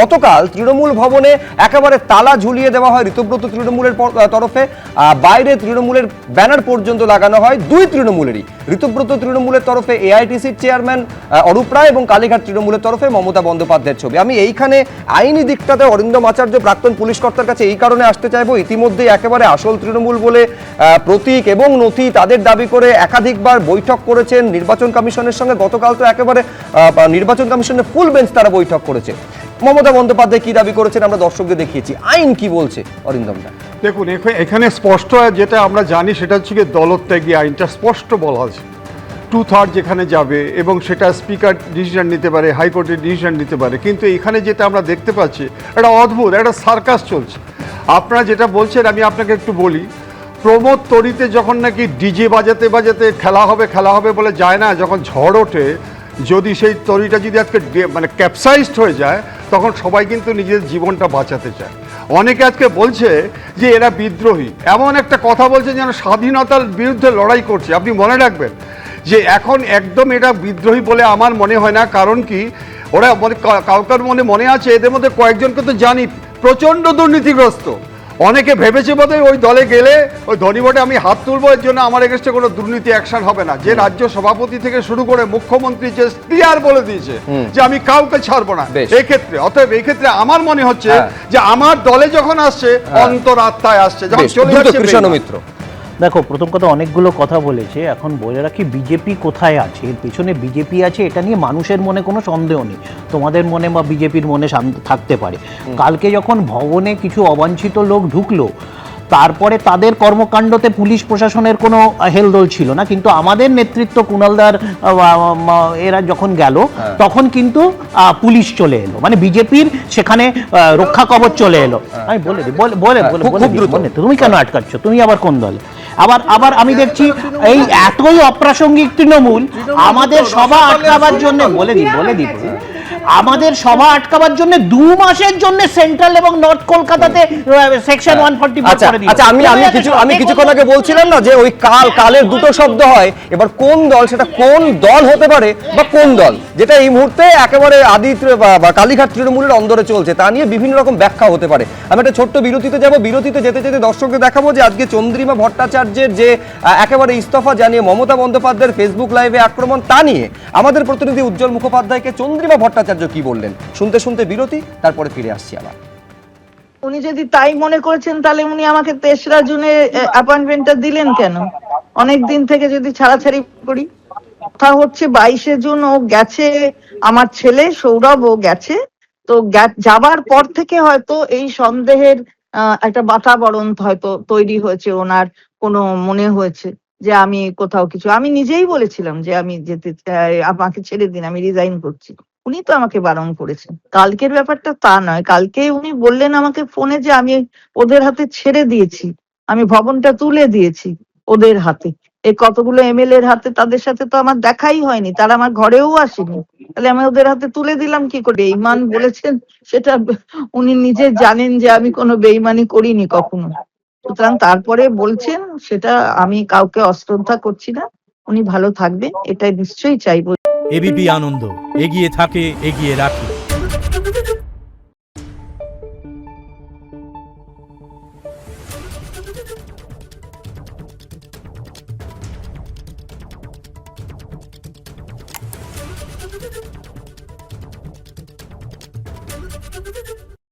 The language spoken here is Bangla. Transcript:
গতকাল তৃণমূল ভবনে একেবারে তালা ঝুলিয়ে দেওয়া হয় ঋতব্রত তৃণমূলের তরফে, বাইরে তৃণমূলের ব্যানার পর্যন্ত লাগানো হয় দুই তৃণমূলেরই, ঋতব্রত তৃণমূলের তরফে এআইটিসির চেয়ারম্যান অরূপ রায় এবং কালীঘাট তৃণমূলের তরফে মমতা বন্দ্যোপাধ্যায়ের ছবি। আমি এইখানে আইনি দিকটাতে অরিন্দম আচার্য প্রাক্তন পুলিশ কর্তার কাছে এই কারণে আসতে চাইবো, ইতিমধ্যেই একেবারে আসল তৃণমূল বলে প্রতীক এবং নথি তাদের দাবি করে একাধিকবার বৈঠক করেছেন নির্বাচন কমিশনের সঙ্গে। গতকাল তো একেবারে নির্বাচন কমিশনের ফুল বেঞ্চ তারা বৈঠক করেছে। মমতা বন্দ্যোপাধ্যায় কি দাবি করেছেন আমরা দর্শকদের দেখিয়েছি, আইন কি বলছে অরিন্দম দা? দেখুন, এখানে স্পষ্ট যেটা আমরা জানি সেটা হচ্ছে কি দলত্যাগী আইনটা স্পষ্ট বলা আছে, 2/3 যেখানে যাবে এবং সেটা স্পিকার ডিসিশন নিতে পারে, হাইকোর্টের ডিসিশন নিতে পারে। কিন্তু এখানে যেটা আমরা দেখতে পাচ্ছি একটা অদ্ভুত একটা সার্কাস চলছে। আপনারা যেটা বলছেন আমি আপনাকে একটু বলি, প্রমোদ তরিতে যখন নাকি ডিজে বাজাতে বাজাতে খেলা হবে বলে যায় না, যখন ঝড় ওঠে, যদি সেই তরিটা যদি আজকে মানে ক্যাপসাইজড হয়ে যায় তখন সবাই কিন্তু নিজের জীবনটা বাঁচাতে চায়। অনেকে আজকে বলছে যে এরা বিদ্রোহী, এমন একটা কথা বলছে যেন স্বাধীনতার বিরুদ্ধে লড়াই করছে। আপনি মনে রাখবেন যে এখন একদম এটা বিদ্রোহী বলে আমার মনে হয় না। কারণ কি, ওরা কাউকার মনে আছে, এদের মধ্যে কয়েকজনকে তো জানি প্রচণ্ড দুর্নীতিগ্রস্ত। অনেকে ভেবেছে বোধহয় ওই দলে গেলে ওই ধনীভোটে আমি হাত তুলবো, এর জন্য আমার এগেস্টে কোনো দুর্নীতি অ্যাকশন হবে না। যে রাজ্য সভাপতি থেকে শুরু করে মুখ্যমন্ত্রী যে ক্লিয়ার বলে দিয়েছে যে আমি কাউকে ছাড়বো না এই ক্ষেত্রে। অতএব এই ক্ষেত্রে আমার মনে হচ্ছে যে আমার দলে যখন আসছে অন্তরাত্মায় আসছে, যখন চলে যাচ্ছে। কৃষ্ণ মিত্র, দেখো, প্রথম কথা অনেকগুলো কথা বলেছে, এখন বলে রাখি বিজেপি কোথায় আছে, এর পেছনে বিজেপি আছে এটা নিয়ে মানুষের মনে কোনো সন্দেহ নেই, তোমাদের মনে বা বিজেপির মনে থাকতে পারে। কালকে যখন ভবনে কিছু অবাঞ্ছিত লোক ঢুকলো, তারপরে তাদের কর্মকাণ্ডতে পুলিশ প্রশাসনের কোনো হেলদোল ছিল না, কিন্তু আমাদের নেতৃত্ব কুণালদার এরা যখন গেল তখন কিন্তু পুলিশ চলে এলো, মানে বিজেপির সেখানে রক্ষা কবচ চলে এলো। আমি বলে দিই, বলে তুমি কেন আটকাচ্ছ, তুমি আবার কোন দলে? আবার আমি দেখছি এই এতই অপ্রাসঙ্গিক তৃণমূল আমাদের সভা আটকাবার জন্য বলে দিই আমাদের সভা আটকাবার জন্য 2 মাসের জন্য সেন্ট্রাল এবং নর্থ কলকাতাতে সেকশন 144 করে দিয়েছে। আচ্ছা, আমি কিছুক্ষণ আগে বলছিলাম না যে ওই কালের দুটো শব্দ হয়, এবার কোন দল, সেটা কোন দল হতে পারে বা কোন দল, যেটা এই মুহূর্তে একেবারে বা কালীঘাট তৃণমূলের অন্দরে চলছে, তা নিয়ে বিভিন্ন রকম ব্যাখ্যা হতে পারে। আমি একটা ছোট্ট বিরতিতে যাব, বিরতিতে যেতে যেতে দর্শকদের দেখাবো যে আজকে চন্দ্রিমা ভট্টাচার্যের যে একেবারে ইস্তফা জানিয়ে মমতা বন্দ্যোপাধ্যায়ের ফেসবুক লাইভে আক্রমণ, তা নিয়ে আমাদের প্রতিনিধি উজ্জ্বল মুখোপাধ্যায়কে চন্দ্রিমা ভট্টাচার্য কি বললেন শুনতে শুনতে বিরতি, তারপরে ফিরে আসছি আবার। উনি যদি তাই মনে করেছেন তাহলে উনি আমাকে 3রা জুনে অ্যাপয়েন্টমেন্টটা দিলেন কেন? অনেক দিন থেকে যদি ছাড়াছাড়ি করি, কথা হচ্ছে 22শে জুন ও গেছে, আমার ছেলে সৌরভ ও গেছে, তো যাবার পর থেকে হয়তো এই সন্দেহের একটা বাতাবরণ হয়তো তৈরি হয়েছে, ওনার কোনো মনে হয়েছে যে আমি কোথাও কিছু, আমি নিজেই বলেছিলাম যে আমি যেতে, আমাকে ছেড়ে দিন, আমি রিজাইন করছি। উনি তো আমাকে বারণ করেছেন। কালকের ব্যাপারটা তা নয়, কালকে উনি বললেন আমাকে ফোনে যে আমি ওদের হাতে ছেড়ে দিয়েছি, আমি ভবনটা তুলে দিয়েছি ওদের হাতে। এই কতগুলো এমএলএ এর হাতে, তাদের সাথে তো আমার দেখাই হয়নি, তারা আমার ঘরেও আসেনি, তাহলে আমি ওদের হাতে তুলে দিলাম কি করে? বেঈমান বলেছেন, সেটা উনি নিজে জানেন যে আমি কোনো বেঈমানি করিনি কখনো। সুতরাং তারপরে বলছেন, সেটা আমি কাউকে অশ্রদ্ধা করছি না, উনি ভালো থাকবেন এটাই নিশ্চয়ই চাইবো। এবিপি আনন্দ এগিয়ে থাকে, এগিয়ে রাখে।